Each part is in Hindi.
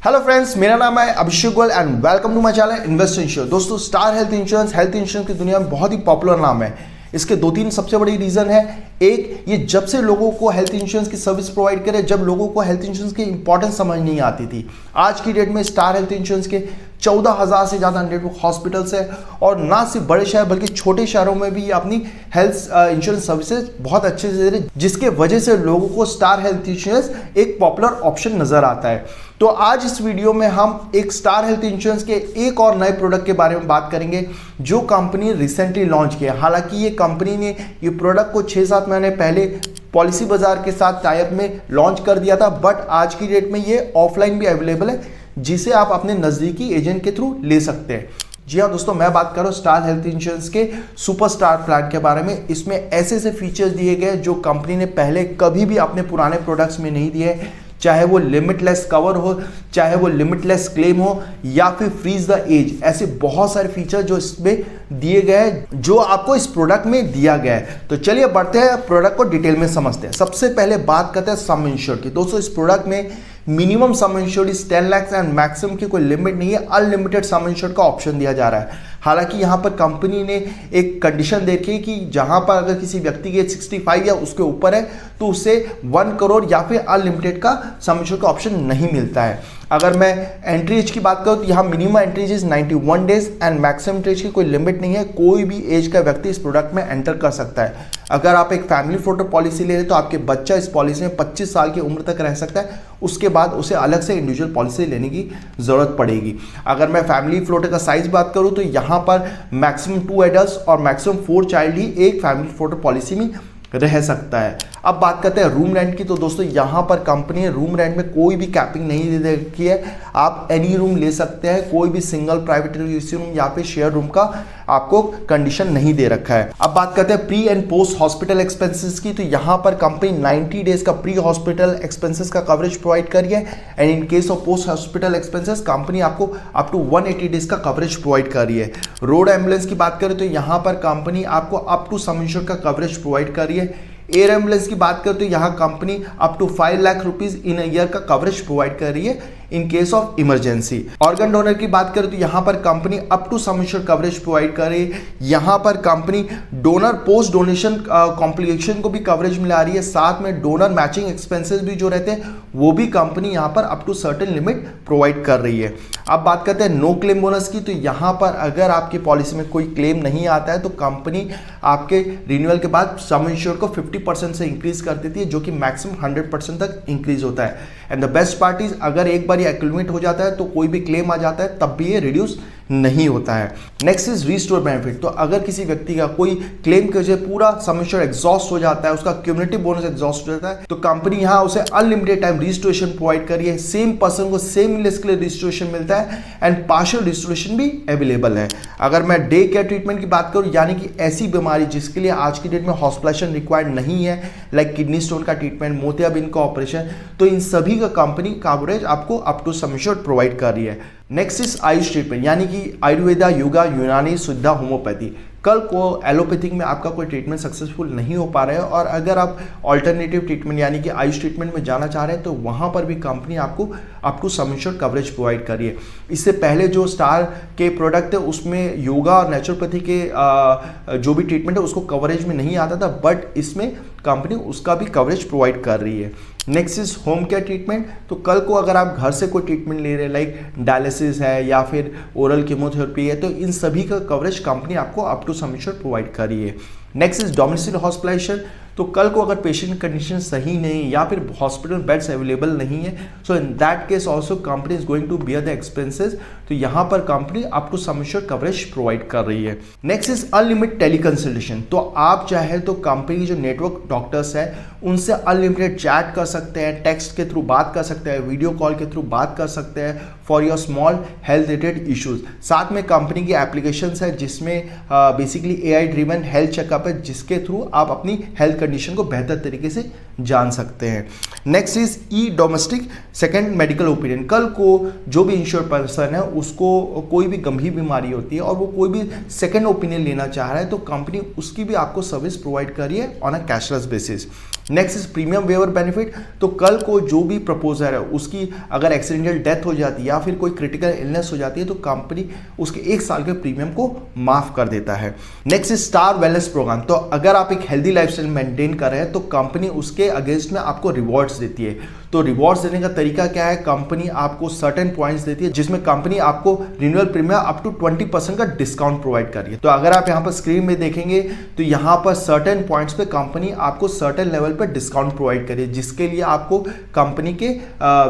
हेलो फ्रेंड्स, मेरा नाम है Abhishek Goyal and welcome to my channel invest insure. दोस्तों, स्टार हेल्थ इंश्योरेंस की दुनिया में बहुत ही पॉपुलर नाम है। इसके दो तीन सबसे बड़ी रीजन है। एक, ये जब से लोगों को हेल्थ इंश्योरेंस की सर्विस प्रोवाइड करे, जब लोगों को हेल्थ इंश्योरेंस की इंपॉर्टेंस समझ नहीं आती थी। आज की डेट में स्टार हेल्थ इंश्योरेंस के 14,000 से ज़्यादा नेटवर्क हॉस्पिटल्स है और ना सिर्फ बड़े शहर बल्कि छोटे शहरों में भी अपनी हेल्थ इंश्योरेंस सर्विसेज बहुत अच्छे से दे रहे, जिसके वजह से लोगों को स्टार हेल्थ इंश्योरेंस एक पॉपुलर ऑप्शन नजर आता है। तो आज इस वीडियो में हम एक स्टार हेल्थ इंश्योरेंस के एक और नए प्रोडक्ट के बारे में बात करेंगे जो कंपनी रिसेंटली लॉन्च किया। हालांकि ये कंपनी ने ये प्रोडक्ट को 6-7 महीने पहले पॉलिसी बाजार के साथ टाइप में लॉन्च कर दिया था, बट आज की डेट में ये ऑफलाइन भी अवेलेबल है, जिसे आप अपने नज़दीकी एजेंट के थ्रू ले सकते हैं। जी हाँ दोस्तों, मैं बात कर रहा हूँ स्टार हेल्थ इंश्योरेंस के सुपरस्टार प्लान के बारे में। इसमें ऐसे ऐसे फीचर्स दिए गए जो कंपनी ने पहले कभी भी अपने पुराने प्रोडक्ट्स में नहीं दिए, चाहे वो लिमिटलेस कवर हो, चाहे वो लिमिटलेस क्लेम हो, या फिर फ्रीज द एज। ऐसे बहुत सारे फीचर जो इसमें दिए गए हैं जो आपको इस प्रोडक्ट में दिया गया है। तो चलिए बढ़ते हैं, प्रोडक्ट को डिटेल में समझते हैं। सबसे पहले बात करते हैं सम इंश्योर्ड की। दोस्तों, इस प्रोडक्ट में minimum some insured is 10 lakh and maximum की कोई लिमिट नहीं है। अनलिमिटेड सम इंश्योर्ड का ऑप्शन दिया जा रहा है। हालांकि यहाँ पर कंपनी ने एक कंडीशन देखी कि जहाँ पर अगर किसी व्यक्ति की 65 या उसके ऊपर है तो उसे 1 करोड़ या फिर अनलिमिटेड का सम इंश्योर्ड का ऑप्शन नहीं मिलता है। अगर मैं एंट्री एज की बात करूँ तो यहाँ minimum entry age 91 days and maximum age की कोई लिमिट नहीं है। कोई भी एज का व्यक्ति इस प्रोडक्ट में एंटर कर सकता है। अगर आप एक फैमिली फ्लोटर पॉलिसी ले रहे हैं तो आपके बच्चा इस पॉलिसी में 25 साल की उम्र तक रह सकता है। उसके बाद उसे अलग से इंडिविजुअल पॉलिसी लेने की जरूरत पड़ेगी। अगर मैं फैमिली फ्लोटर का साइज बात करूं तो यहाँ पर मैक्सिमम 2 एडल्ट्स और मैक्सिमम 4 चाइल्ड ही एक फैमिली फ्लोटर पॉलिसी में रह सकता है। अब बात करते हैं रूम रेंट की। तो दोस्तों, यहाँ पर कंपनी ने रूम रेंट में कोई भी कैपिंग नहीं दे रखी है। आप एनी रूम ले सकते हैं, कोई भी सिंगल प्राइवेट यूसी रूम या फिर शेयर रूम का आपको कंडीशन नहीं दे रखा है। अब बात करते हैं pre and post hospital expenses की। तो यहाँ पर कंपनी 90 डेज का प्री हॉस्पिटल एक्सपेंसेस का कवरेज प्रोवाइड करी है and in case of post hospital expenses company आपको अप टू 180 डेज का कवरेज प्रोवाइड कर रही है। रोड एम्बुलेंस की बात करें तो यहाँ पर कंपनी आपको अप टू सम इंश्योर्ड का कवरेज प्रोवाइड कर रही है। एयर एम्बुलेंस की बात करें तो यहाँ company up to 5 lakh rupees in year का कवरेज प्रोवाइड कर रही है in case of emergency. Organ donor की बात करें तो यहाँ पर company up to some insured coverage provide कर रही है। यहाँ पर company donor post donation complication को भी कवरेज मिला रही है। साथ में डोनर मैचिंग एक्सपेंसेस भी जो रहते हैं वो भी कंपनी यहाँ पर up to certain limit provide कर रही है। अब बात करते हैं नो क्लेम बोनस की। तो यहाँ पर अगर आपकी पॉलिसी में कोई क्लेम नहीं आता है तो कंपनी आपके रिन्यूअल के बाद सम इंश्योर्ड को 50% से इंक्रीज कर देती है, जो कि मैक्सिमम 100% तक इंक्रीज होता है। And the best part is, अगर एक बार एक्यूमुलेट हो जाता है तो कोई भी क्लेम आ जाता है तब भी ये रिड्यूस नहीं होता है। Next is restore benefit. तो अगर किसी व्यक्ति का कोई क्लेम की वजह पूरा सम इंश्योर्ड एग्जॉस्ट हो जाता है, उसका क्यूमुलेटिव बोनस एग्जॉस्ट हो जाता है, तो कंपनी यहाँ उसे अनलिमिटेड टाइम रिस्टोरेशन प्रोवाइड करी है। सेम पर्सन को सेम इलनेस के लिए रिस्टोरेशन मिलता है एंड पार्शियल रिस्टोरेशन भी अवेलेबल है। अगर मैं डे केयर ट्रीटमेंट की बात करूँ, यानी कि ऐसी बीमारी जिसके लिए आज की डेट में हॉस्पिटलाइजेशन रिक्वायर्ड नहीं है, लाइक किडनी स्टोन का ट्रीटमेंट, मोतियाबिंद का ऑपरेशन, तो इन सभी का कंपनी कवरेज आपको up to some insured provide कर रही है। नेक्स्ट इज आयुष ट्रीटमेंट, यानी कि आयुर्वेदा, योगा, यूनानी, सिद्धा, होम्योपैथी। कल को एलोपैथिक में आपका कोई ट्रीटमेंट सक्सेसफुल नहीं हो पा रहा है और अगर आप ऑल्टरनेटिव ट्रीटमेंट यानी कि आयुष ट्रीटमेंट में जाना चाह रहे हैं तो वहाँ पर भी कंपनी आपको up to some insured coverage provide करी है। इससे पहले जो स्टार के प्रोडक्ट है उसमें योगा और नेचुरोपैथी के जो भी ट्रीटमेंट है उसको कवरेज में नहीं आता था, बट इसमें कंपनी उसका भी कवरेज प्रोवाइड कर रही है। Next is home care treatment. तो कल को अगर आप घर से कोई ट्रीटमेंट ले रहे हैं, लाइक डायलिसिस है या फिर ओरल कीमोथेरेपी है, तो इन सभी का कवरेज कंपनी आपको up to some insured provide कर रही है। Next is domicile hospitalization. तो कल को अगर पेशेंट कंडीशन सही नहीं या फिर हॉस्पिटल बेड्स अवेलेबल नहीं है, so in that case also company is going to bear the expenses. तो यहाँ पर company up to some insured coverage provide कर रही है। Next is unlimited teleconsultation. तो आप चाहे तो कंपनी की जो नेटवर्क डॉक्टर्स है उनसे अनलिमिटेड चैट कर सकते हैं, टेक्स्ट के थ्रू बात कर सकते हैं, वीडियो कॉल के थ्रू बात कर सकते हैं for your small health related issues. साथ में कंपनी की एप्लीकेशंस है जिसमें basically AI driven health checkup है, जिसके थ्रू आप अपनी हेल्थ कंडीशन को बेहतर तरीके से जान सकते हैं। Next is E domestic second medical opinion. कल को जो भी इंश्योर्ड पर्सन है उसको कोई भी गंभीर बीमारी होती है और वो कोई भी सेकेंड ओपिनियन लेना चाह रहा है तो कंपनी उसकी भी आपको सर्विस प्रोवाइड कर रही है on a cashless basis. Next is premium waiver benefit. तो कल को जो भी प्रपोजर है उसकी अगर एक्सीडेंटल डेथ हो जाती है या फिर कोई क्रिटिकल इलनेस हो जाती है तो कंपनी उसके 1 साल के प्रीमियम को माफ कर देता है। Next is star wellness program. तो अगर आप एक हेल्दी लाइफस्टाइल मेंटेन कर रहे हैं तो कंपनी उसके अगेंस्ट में आपको रिवॉर्ड्स देती है। तो रिवॉर्ड्स देने का तरीका क्या है, कंपनी आपको सर्टेन पॉइंट्स देती है जिसमें कंपनी आपको रिन्यूअल प्रीमियम अप टू 20% का डिस्काउंट प्रोवाइड कर रही है। तो अगर आप यहाँ पर स्क्रीन में देखेंगे तो यहाँ पर सर्टेन पॉइंट्स पे कंपनी आपको सर्टेन लेवल पे डिस्काउंट प्रोवाइड करिए, जिसके लिए आपको कंपनी के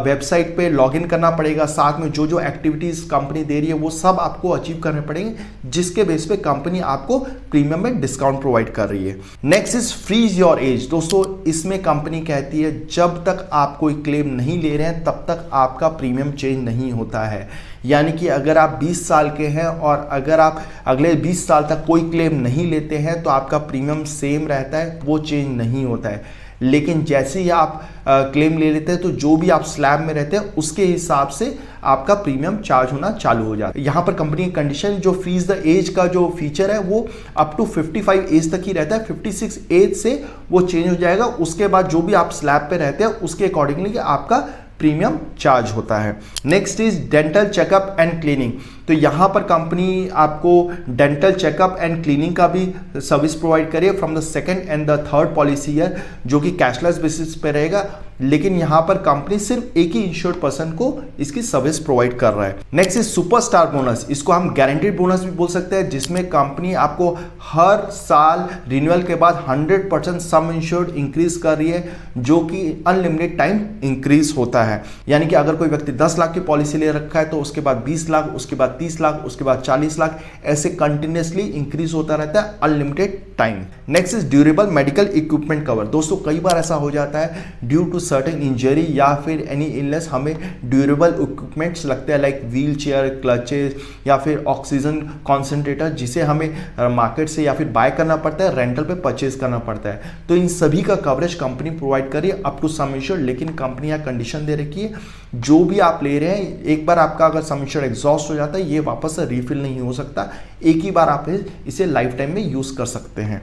वेबसाइट पे लॉगिन करना पड़ेगा। साथ में जो जो एक्टिविटीज कंपनी दे रही है वो सब आपको अचीव करने पड़ेंगे, जिसके बेस पे कंपनी आपको प्रीमियम में डिस्काउंट प्रोवाइड कर रही है। Next is freeze your age. दोस्तों इसमें कंपनी कहती है जब तक आप कोई क्लेम नहीं ले रहे हैं तब तक आपका प्रीमियम चेंज नहीं होता है। यानी कि अगर आप 20 साल के हैं और अगर आप अगले 20 साल तक कोई क्लेम नहीं लेते हैं तो आपका प्रीमियम सेम रहता है, वो चेंज नहीं होता है। लेकिन जैसे ही आप क्लेम ले लेते हैं तो जो भी आप स्लैब में रहते हैं उसके हिसाब से आपका प्रीमियम चार्ज होना चालू हो जाता है। यहाँ पर कंपनी की कंडीशन जो फ्रीज द एज का जो फीचर है वो अप टू 55 एज तक ही रहता है। 56 एज से वो चेंज हो जाएगा। उसके बाद जो भी आप स्लैब पे रहते हैं उसके अकॉर्डिंगली आपका प्रीमियम चार्ज होता है। Next is dental checkup and cleaning. तो यहाँ पर कंपनी आपको डेंटल चेकअप एंड क्लीनिंग का भी सर्विस प्रोवाइड करे from the second and the third policy year, जो कि कैशलेस बेसिस पे रहेगा। लेकिन यहाँ पर कंपनी सिर्फ एक ही इंश्योर्ड पर्सन को इसकी सर्विस प्रोवाइड कर रहा है। Next is superstar bonus. इसको हम गारंटीड बोनस भी बोल सकते हैं, जिसमें कंपनी आपको हर साल रिन्यूअल के बाद 100% सम इंश्योर्ड इंक्रीज कर रही है, जो कि अनलिमिटेड टाइम इंक्रीज होता है। यानी कि अगर कोई व्यक्ति 10 लाख की पॉलिसी ले रखा है तो उसके बाद 20 लाख, उसके बाद 30 लाख, उसके बाद 40 लाख, ऐसे कंटिन्यूसली इंक्रीज होता रहता है unlimited time. Next is durable medical equipment cover. दोस्तों कई बार ऐसा हो जाता है ड्यू टू सर्टेन इंजरी या फिर एनी इलनेस हमें ड्यूरेबल इक्विपमेंट्स लगते हैं, लाइक व्हील चेयर, क्लचेस या फिर ऑक्सीजन कॉन्सेंट्रेटर, जिसे हमें मार्केट से या फिर बाय करना पड़ता है, रेंटल पे परचेज करना पड़ता है। तो इन सभी का कवरेज कंपनी प्रोवाइड कर रही है अप टू सम इंश्योर्ड। लेकिन कंपनी यहाँ कंडीशन दे रखी है जो भी आप ले रहे हैं एक बार आपका अगर सम इंश्योर्ड एग्जॉस्ट हो जाता है ये वापस से रीफिल नहीं हो सकता, एक ही बार आप इसे लाइफ टाइम में यूज कर सकते हैं।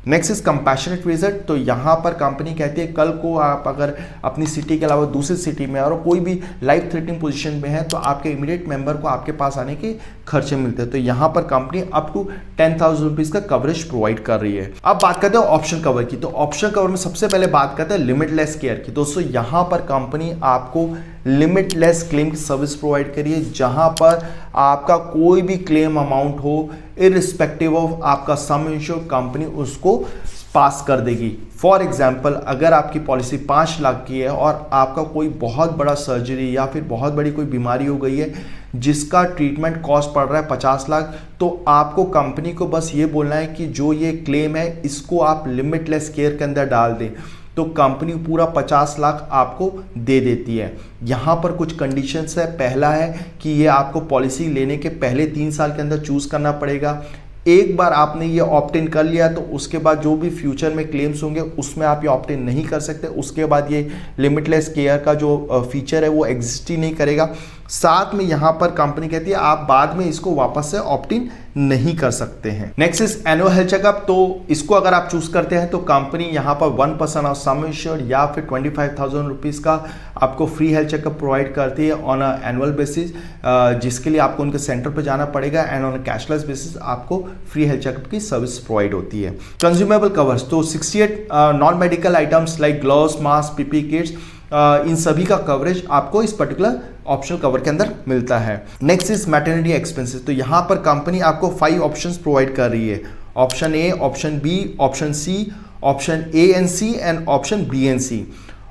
Next is compassionate visit. तो यहाँ पर कंपनी कहती है कल को आप अगर अपनी सिटी के अलावा दूसरी सिटी में और कोई भी लाइफ थ्रेटनिंग पोजीशन में है तो आपके इमीडिएट मेंबर को आपके पास आने के खर्चे मिलते हैं। तो यहाँ पर कंपनी अप टू 10,000 रुपीज का कवरेज प्रोवाइड कर रही है। अब बात करते हैं ऑप्शन कवर की। तो ऑप्शन कवर में सबसे पहले बात करते हैं लिमिटलेस केयर की। दोस्तों यहाँ पर कंपनी आपको लिमिटलेस क्लेम की सर्विस प्रोवाइड करिए, जहां पर आपका कोई भी क्लेम अमाउंट हो इररिस्पेक्टिव ऑफ आपका सम इंश्योर, कंपनी उसको पास कर देगी। फॉर एग्जाम्पल अगर आपकी पॉलिसी 5 लाख की है और आपका कोई बहुत बड़ा सर्जरी या फिर बहुत बड़ी कोई बीमारी हो गई है जिसका ट्रीटमेंट कॉस्ट पड़ रहा है 50 लाख, तो आपको कंपनी को बस ये बोलना है कि जो ये क्लेम है इसको आप लिमिटलेस केयर के अंदर डाल दें, तो कंपनी पूरा 50 लाख आपको दे देती है। यहाँ पर कुछ कंडीशंस है। पहला है कि ये आपको पॉलिसी लेने के पहले 3 साल के अंदर चूज करना पड़ेगा। एक बार आपने ये ऑप्ट इन कर लिया तो उसके बाद जो भी फ्यूचर में क्लेम्स होंगे उसमें आप ये ऑप्ट इन नहीं कर सकते। उसके बाद ये लिमिटलेस केयर का जो फीचर है वो एग्जिस्ट ही नहीं करेगा। साथ में यहाँ पर कंपनी कहती है आप बाद में इसको वापस से ऑप्ट इन नहीं कर सकते हैं। Next is annual health checkup. तो इसको अगर आप चूज करते हैं तो कंपनी यहाँ पर 1% ऑफ सम इंश्योर्ड या फिर 25,000 रुपीज का आपको फ्री हेल्थ चेकअप प्रोवाइड करती है ऑन अ एनुअल बेसिस, जिसके लिए आपको उनके सेंटर पर जाना पड़ेगा and on a cashless basis आपको फ्री हेल्थ चेकअप की सर्विस प्रोवाइड होती है। Consumable covers. तो 68 non medical items like gloves, masks, PP kits, इन सभी का कवरेज आपको इस पर्टिकुलर ऑप्शनल कवर के अंदर मिलता है। Next is maternity expenses. तो यहाँ पर कंपनी आपको 5 ऑप्शंस प्रोवाइड कर रही है। Option A, option B, option C, option A and C and option B and C.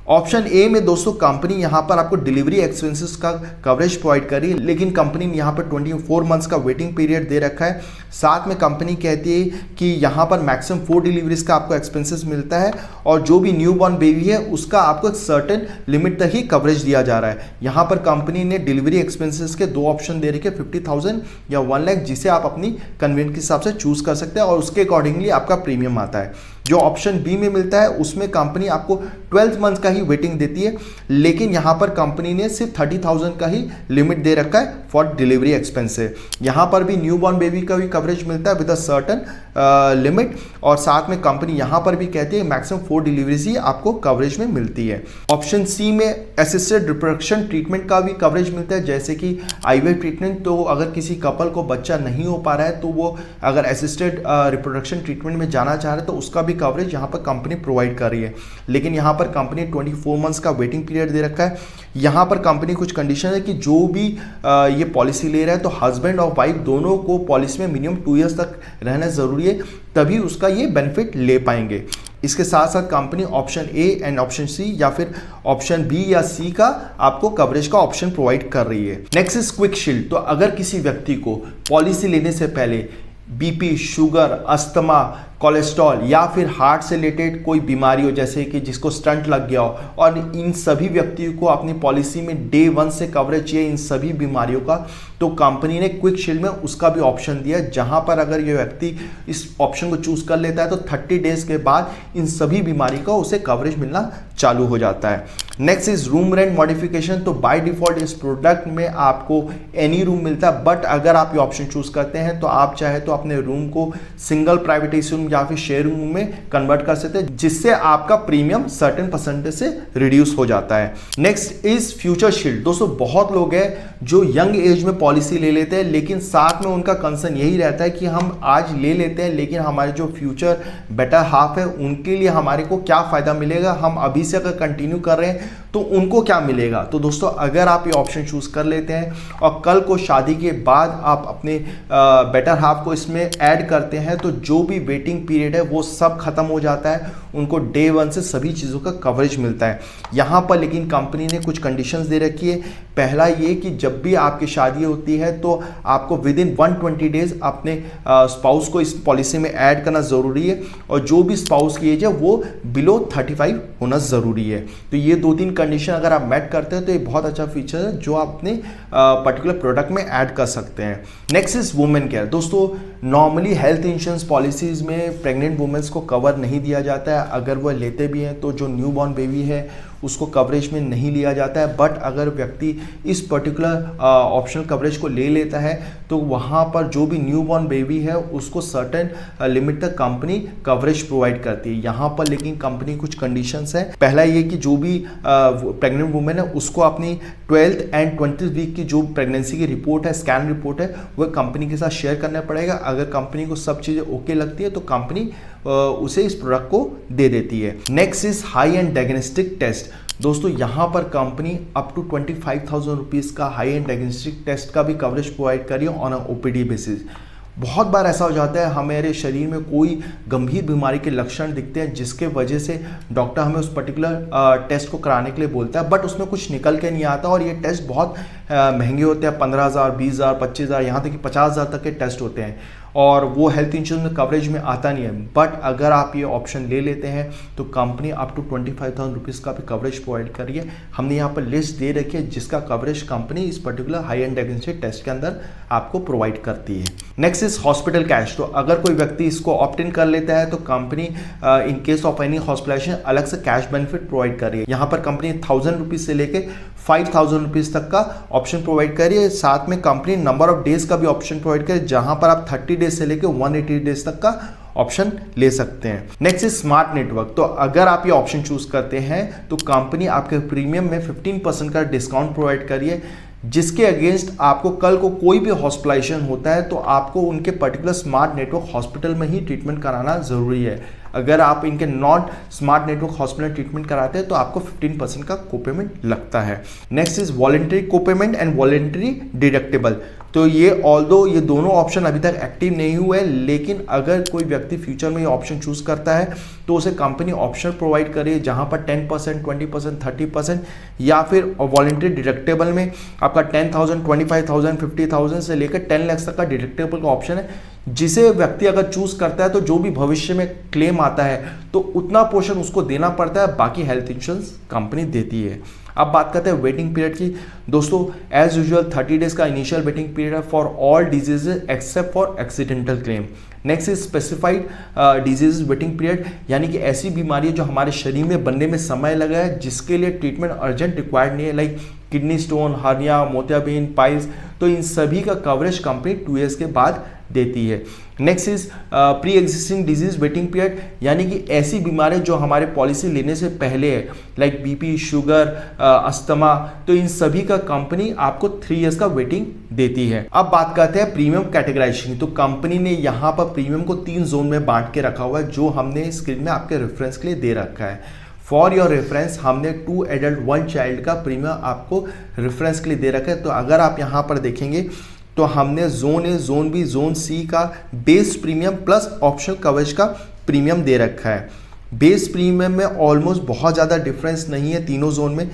Option A में दोस्तों कंपनी यहाँ पर आपको डिलीवरी एक्सपेंसेस का कवरेज प्रोवाइड कर रही है, लेकिन कंपनी ने यहाँ पर 24 मंथ्स का वेटिंग पीरियड दे रखा है। साथ में कंपनी कहती है कि यहाँ पर मैक्सिमम 4 डिलीवरीज का आपको एक्सपेंसेस मिलता है और जो भी न्यू बॉर्न बेबी है उसका आपको एक सर्टेन लिमिट तक ही कवरेज दिया जा रहा है। यहाँ पर कंपनी ने डिलीवरी एक्सपेंसेस के 2 ऑप्शन दे रखे, 50,000 या 1 लाख, जिसे आप अपनी कन्वीनियंस के हिसाब से चूज कर सकते हैं और उसके अकॉर्डिंगली आपका प्रीमियम आता है। जो ऑप्शन बी में मिलता है उसमें कंपनी आपको 12 मंथ का ही वेटिंग देती है, लेकिन यहाँ पर कंपनी ने सिर्फ 30,000 का ही लिमिट दे रखा है फॉर डिलीवरी एक्सपेंस। यहाँ पर भी न्यू बॉर्न बेबी का भी कवरेज मिलता है विद अ सर्टन लिमिट, और साथ में कंपनी यहाँ पर भी कहती है मैक्सिमम 4 डिलीवरीज ही आपको कवरेज में मिलती है। ऑप्शन सी में असिस्टेड रिप्रोडक्शन ट्रीटमेंट का भी कवरेज मिलता है, जैसे कि आईवीएफ ट्रीटमेंट। तो अगर किसी कपल को बच्चा नहीं हो पा रहा है तो वो अगर असिस्टेड रिप्रोडक्शन ट्रीटमेंट में जाना चाह रहे हैं तो उसका भी कवरेज यहाँ पर कंपनी प्रोवाइड कर रही है। लेकिन यहाँ पर कंपनी 24 मंथ्स का वेटिंग पीरियड दे रखा है। यहाँ पर कंपनी कुछ कंडीशन है कि जो भी ये पॉलिसी ले रहा है तो हस्बैंड और वाइफ दोनों को पॉलिसी में मिनिमम 2 ईयर्स तक रहना ज़रूरी है, तभी उसका ये बेनिफिट ले पाएंगे। इसके साथ साथ company option A and option C या फिर ऑप्शन बी या सी का आपको कवरेज का ऑप्शन प्रोवाइड कर रही है। Next is quick shield. तो अगर किसी व्यक्ति को पॉलिसी लेने से पहले बीपी, शुगर, अस्थमा, कोलेस्ट्रॉल या फिर हार्ट से रिलेटेड कोई बीमारी हो, जैसे कि जिसको स्टंट लग गया हो, और इन सभी व्यक्तियों को अपनी पॉलिसी में डे 1 से कवरेज चाहिए इन सभी बीमारियों का, तो कंपनी ने क्विक शील्ड में उसका भी ऑप्शन दिया, जहां पर अगर ये व्यक्ति इस ऑप्शन को चूज कर लेता है तो 30 डेज के बाद इन सभी बीमारी का उसे कवरेज मिलना चालू हो जाता है। Next is room rent modification. तो बाय डिफॉल्ट इस प्रोडक्ट में आपको एनी रूम मिलता है, बट अगर आप ये ऑप्शन चूज करते हैं तो आप चाहे तो अपने रूम को सिंगल प्राइवेट एसी रूम या फिर शेयर रूम में कन्वर्ट कर सकते हैं, जिससे आपका प्रीमियम सर्टेन परसेंटेज से रिड्यूस हो जाता है। Next is future shield. दोस्तों बहुत लोग हैं जो यंग एज में पॉलिसी ले लेते हैं, लेकिन साथ में उनका कंसर्न यही रहता है कि हम आज ले लेते हैं लेकिन हमारे जो फ्यूचर बेटर हाफ है उनके लिए हमारे को क्या फायदा मिलेगा, हम अभी से अगर कंटिन्यू कर रहे हैं तो उनको क्या मिलेगा। तो दोस्तों अगर आप ये ऑप्शन चूज कर लेते हैं और कल को शादी के बाद आप अपने बेटर हाफ को इसमें ऐड करते हैं तो जो भी वेटिंग पीरियड है वो सब खत्म हो जाता है, उनको डे 1 से सभी चीज़ों का कवरेज मिलता है। यहाँ पर लेकिन कंपनी ने कुछ कंडीशंस दे रखी है। पहला ये कि जब भी आपकी शादी होती है तो आपको विद इन 120 डेज अपने स्पाउस को इस पॉलिसी में ऐड करना ज़रूरी है, और जो भी स्पाउस की एज है वो बिलो 35 होना ज़रूरी है। तो ये 2-3 कंडीशन अगर आप मेट करते हैं तो ये बहुत अच्छा फीचर है जो आप अपने पर्टिकुलर प्रोडक्ट में ऐड कर सकते हैं। Next is women care. दोस्तों नॉर्मली हेल्थ इंश्योरेंस पॉलिसीज में प्रेग्नेंट वुमेन्स को कवर नहीं दिया जाता है, अगर वह लेते भी हैं तो जो न्यूबॉर्न बेबी है उसको कवरेज में नहीं लिया जाता है। बट अगर व्यक्ति इस पर्टिकुलर ऑप्शनल कवरेज को ले लेता है तो वहाँ पर जो भी न्यूबॉर्न बेबी है उसको सर्टेन लिमिट तक कंपनी कवरेज प्रोवाइड करती है। यहाँ पर लेकिन कंपनी कुछ कंडीशंस है। पहला ये कि जो भी प्रेग्नेंट वुमेन है उसको अपनी 12th एंड 20th वीक की जो प्रेगनेंसी की रिपोर्ट है, स्कैन रिपोर्ट है, वह कंपनी के साथ शेयर करना पड़ेगा। अगर कंपनी को सब चीज़ें ओके लगती है तो कंपनी उसे इस प्रोडक्ट को दे देती है। Next is high end diagnostic test. दोस्तों यहाँ पर कंपनी अप टू 25,000 रुपीज़ का हाई एंड डायग्नोस्टिक टेस्ट का भी कवरेज प्रोवाइड करी ऑन अ ओपीडी बेसिस। बहुत बार ऐसा हो जाता है हमारे शरीर में कोई गंभीर बीमारी के लक्षण दिखते हैं जिसके वजह से डॉक्टर हमें उस पर्टिकुलर टेस्ट को कराने के लिए बोलता है, बट उसमें कुछ निकल के नहीं आता, और ये टेस्ट बहुत महंगे होते हैं। 15,000, 20,000, 25,000, यहाँ तक कि 50,000 तक के टेस्ट होते हैं, और वो हेल्थ इंश्योरेंस में कवरेज में आता नहीं है। बट अगर आप ये ऑप्शन ले लेते हैं तो कंपनी अप टू 25,000 रुपीज़ का भी कवरेज प्रोवाइड करी है। हमने यहाँ पर लिस्ट दे रखी है जिसका कवरेज कंपनी इस particular high end diagnostic test के अंदर आपको प्रोवाइड करती है। Next is hospital cash. तो अगर कोई व्यक्ति इसको ऑप्ट इन कर लेता है तो company in case of any hospitalization अलग से कैश बेनिफिट प्रोवाइड कर रही है। यहाँ पर कंपनी 1000 रुपीज़ से लेके 5,000 रुपीज़ तक का ऑप्शन प्रोवाइड कर रही है। साथ में कंपनी नंबर ऑफ डेज का भी ऑप्शन प्रोवाइड करे, जहां पर आप 30 डेज से लेकर 180 डेज तक का ऑप्शन ले सकते हैं। Next is smart network. तो अगर आप ये ऑप्शन चूज करते हैं तो कंपनी आपके प्रीमियम में 15% का डिस्काउंट प्रोवाइड करिए, जिसके अगेंस्ट आपको कल को कोई भी हॉस्पिटलाइजेशन होता है तो आपको उनके पर्टिकुलर स्मार्ट नेटवर्क हॉस्पिटल में ही ट्रीटमेंट कराना जरूरी है। अगर आप इनके not smart network hospital treatment कराते हैं तो आपको 15% का कोपेमेंट लगता है। Next is voluntary copayment and voluntary deductible. तो ये ऑल्दो ये दोनों ऑप्शन अभी तक एक्टिव नहीं हुए, लेकिन अगर कोई व्यक्ति फ्यूचर में ये ऑप्शन चूज करता है तो उसे कंपनी ऑप्शन प्रोवाइड करे जहां पर 10%, 20%, 30% या फिर वॉलेंटरी डिडक्टेबल में आपका 10,000, 25,000, 50,000 से लेकर 10 लाख तक का डिडक्टेबल का ऑप्शन है, जिसे व्यक्ति अगर चूज करता है तो जो भी भविष्य में क्लेम आता है तो उतना पोर्शन उसको देना पड़ता है, बाकी हेल्थ इंश्योरेंस कंपनी देती है। अब बात करते हैं वेटिंग पीरियड की। दोस्तों एज यूजुअल 30 डेज का इनिशियल वेटिंग पीरियड है for all diseases except for accidental claim. Next is specified disease waiting period, यानी कि ऐसी बीमारी जो हमारे शरीर में बनने में समय लगा है जिसके लिए ट्रीटमेंट अर्जेंट रिक्वायर्ड नहीं है, लाइक किडनी स्टोन, हर्निया, मोतियाबिंद, पाइल्स, तो इन सभी का कवरेज कंपनी 2 ईयर्स के बाद देती है। Next is pre existing disease waiting period, यानी कि ऐसी बीमारियां जो हमारे पॉलिसी लेने से पहले है, लाइक बीपी, शुगर, अस्थमा, तो इन सभी का कंपनी आपको 3 इयर्स का वेटिंग देती है। अब बात करते हैं प्रीमियम कैटेगराइजेशन। तो कंपनी ने यहाँ पर प्रीमियम को 3 जोन में बांट के रखा हुआ है, जो हमने स्क्रीन में आपके रेफरेंस के लिए दे रखा है। फॉर योर रेफरेंस हमने 2 एडल्ट 1 चाइल्ड का प्रीमियम आपको रेफरेंस के लिए दे रखा है। तो अगर आप यहाँ पर देखेंगे तो हमने zone A, zone B, zone C का base premium plus optional coverage का प्रीमियम दे रखा है। बेस प्रीमियम में ऑलमोस्ट बहुत ज़्यादा डिफरेंस नहीं है, तीनों जोन में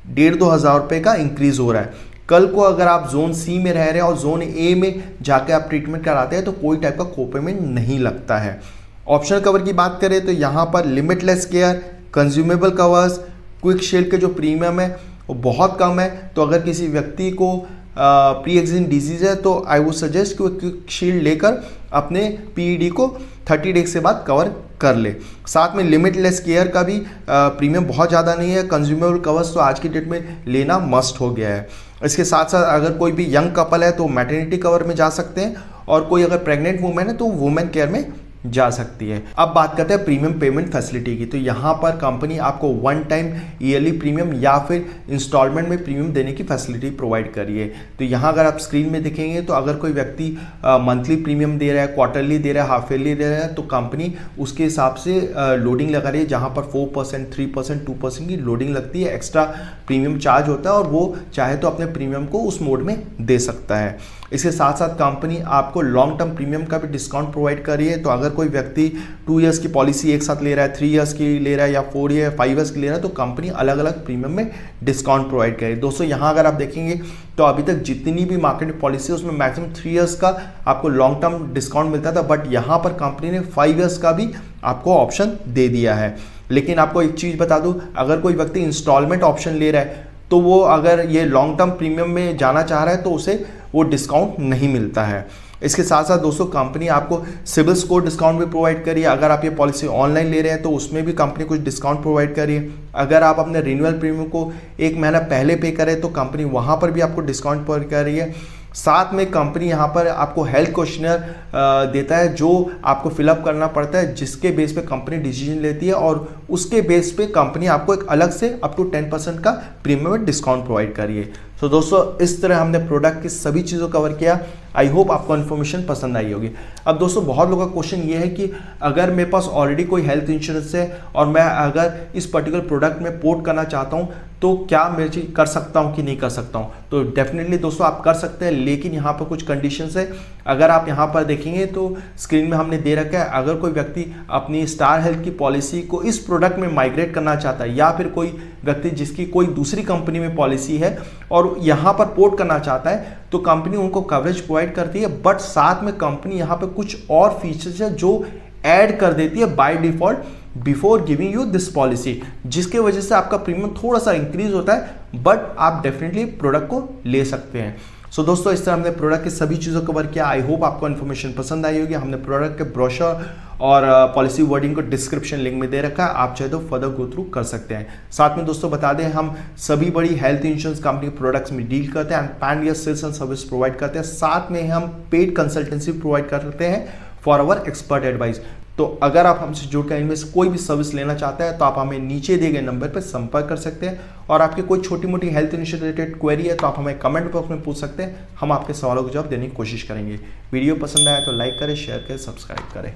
1,500-2 हज़ार रुपये का इंक्रीज हो रहा है। कल को अगर आप जोन सी में रह रहे हैं और जोन ए में जाके आप ट्रीटमेंट कराते हैं तो कोई टाइप का कोपेमेंट नहीं लगता है। ऑप्शनल कवर की बात करें तो यहाँ पर limitless care, consumable covers, quick shield के जो प्रीमियम है वो बहुत कम है। तो अगर किसी व्यक्ति को प्री एक्जिस्टिंग डिजीज है तो आई वुड सजेस्ट कि वो क्विक शील्ड लेकर अपने पीईडी को 30 डेज के बाद कवर कर ले। साथ में लिमिटलेस केयर का भी प्रीमियम बहुत ज़्यादा नहीं है। कंज्यूमेबल कवर्स तो आज की डेट में लेना मस्ट हो गया है। इसके साथ साथ अगर कोई भी यंग कपल है तो मैटरनिटी कवर में जा सकते हैं, और कोई अगर प्रेग्नेंट वुमेन है तो वुमेन केयर में जा सकती है। अब बात करते हैं प्रीमियम पेमेंट फैसिलिटी की। तो यहाँ पर कंपनी आपको 1 टाइम ईयरली प्रीमियम या फिर इंस्टॉलमेंट में प्रीमियम देने की फैसिलिटी प्रोवाइड करिए। तो यहाँ अगर आप स्क्रीन में देखेंगे तो अगर कोई व्यक्ति मंथली प्रीमियम दे रहा है, क्वार्टरली दे रहा है, हाफ ईयरली दे रहा है, तो कंपनी उसके हिसाब से लोडिंग लगा रही है, जहाँ पर 4%, 3%, 2% की लोडिंग लगती है, एक्स्ट्रा प्रीमियम चार्ज होता है, और वो चाहे तो अपने प्रीमियम को उस मोड में दे सकता है। इसके साथ साथ कंपनी आपको लॉन्ग टर्म प्रीमियम का भी डिस्काउंट प्रोवाइड कर रही है। तो अगर कोई व्यक्ति 2 इयर्स की पॉलिसी एक साथ ले रहा है, 3 इयर्स की ले रहा है, या 4 ईयर 5 इयर्स की ले रहा है, तो कंपनी अलग अलग प्रीमियम में डिस्काउंट प्रोवाइड कर रही है। दोस्तों यहाँ अगर आप देखेंगे तो अभी तक जितनी भी मार्केट में पॉलिसी है उसमें मैक्सिमम 3 इयर्स का आपको लॉन्ग टर्म डिस्काउंट मिलता था, बट यहाँ पर कंपनी ने 5 इयर्स का भी आपको ऑप्शन दे दिया है। लेकिन आपको एक चीज़ बता दूँ, अगर कोई व्यक्ति इंस्टॉलमेंट ऑप्शन ले रहा है तो वो अगर ये लॉन्ग टर्म प्रीमियम में जाना चाह रहा है तो उसे वो डिस्काउंट नहीं मिलता है। इसके साथ साथ दोस्तों कंपनी आपको सिबिल स्कोर डिस्काउंट भी प्रोवाइड करिए। अगर आप ये पॉलिसी ऑनलाइन ले रहे हैं तो उसमें भी कंपनी कुछ डिस्काउंट प्रोवाइड करिए। अगर आप अपने रिन्यूअल प्रीमियम को 1 महीना पहले पे करें तो कंपनी वहाँ पर भी आपको डिस्काउंट प्रोवाइड कर रही है। साथ में कंपनी यहाँ पर आपको हेल्थ क्वेश्चनर देता है, जो आपको फिलअप करना पड़ता है, जिसके बेस पे कंपनी डिसीजन लेती है, और उसके बेस पे कंपनी आपको एक अलग से अप टू 10% का प्रीमियम में डिस्काउंट प्रोवाइड करिए। तो दोस्तों इस तरह हमने प्रोडक्ट की सभी चीज़ों कवर किया। आई होप आपको इन्फॉर्मेशन पसंद आई होगी। अब दोस्तों बहुत लोगों का क्वेश्चन ये है कि अगर मेरे पास ऑलरेडी कोई हेल्थ इंश्योरेंस है और मैं अगर इस पर्टिकुलर प्रोडक्ट में पोर्ट करना चाहता हूँ तो क्या मैं चीज़ कर सकता हूँ कि नहीं कर सकता हूँ? तो डेफिनेटली दोस्तों आप कर सकते हैं, लेकिन यहाँ पर कुछ कंडीशंस है। अगर आप यहाँ पर देखेंगे तो स्क्रीन में हमने दे रखा है, अगर कोई व्यक्ति अपनी स्टार हेल्थ की पॉलिसी को इस प्रोडक्ट में माइग्रेट करना चाहता है, या फिर कोई व्यक्ति जिसकी कोई दूसरी कंपनी में पॉलिसी है और यहाँ पर पोर्ट करना चाहता है, तो कंपनी उनको कवरेज प्रोवाइड करती है, बट साथ में कंपनी यहाँ पर कुछ और फीचर्स है जो ऐड कर देती है by default before giving you this policy, जिसके वजह से आपका प्रीमियम थोड़ा सा इंक्रीज होता है, बट आप डेफिनेटली प्रोडक्ट को ले सकते हैं। सो दोस्तों इस तरह हमने प्रोडक्ट की सभी चीज़ों को कवर किया। आई होप आपको इन्फॉर्मेशन पसंद आई होगी। हमने प्रोडक्ट के ब्रोशर और पॉलिसी वर्डिंग को डिस्क्रिप्शन लिंक में दे रखा है, आप चाहे तो फर्दर गो थ्रू कर सकते हैं। साथ में दोस्तों बता दें, हम सभी बड़ी हेल्थ इंश्योरेंस कंपनी के प्रोडक्ट्स में डील करते हैं and pan year sales and service provide करते हैं। साथ में हम पेड कंसल्टेंसी प्रोवाइड करते हैं फॉर अवर एक्सपर्ट एडवाइस। तो अगर आप हमसे जुड़कर इनमें से कोई भी सर्विस लेना चाहते हैं तो आप हमें नीचे दिए गए नंबर पर संपर्क कर सकते हैं, और आपकी कोई छोटी मोटी हेल्थ इंश्योरेंस रिलेटेड क्वेरी है तो आप हमें कमेंट बॉक्स में पूछ सकते हैं। हम आपके सवालों का जवाब देने की कोशिश करेंगे। वीडियो पसंद आया तो लाइक करें, शेयर करें, सब्सक्राइब करें।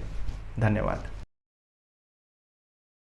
धन्यवाद।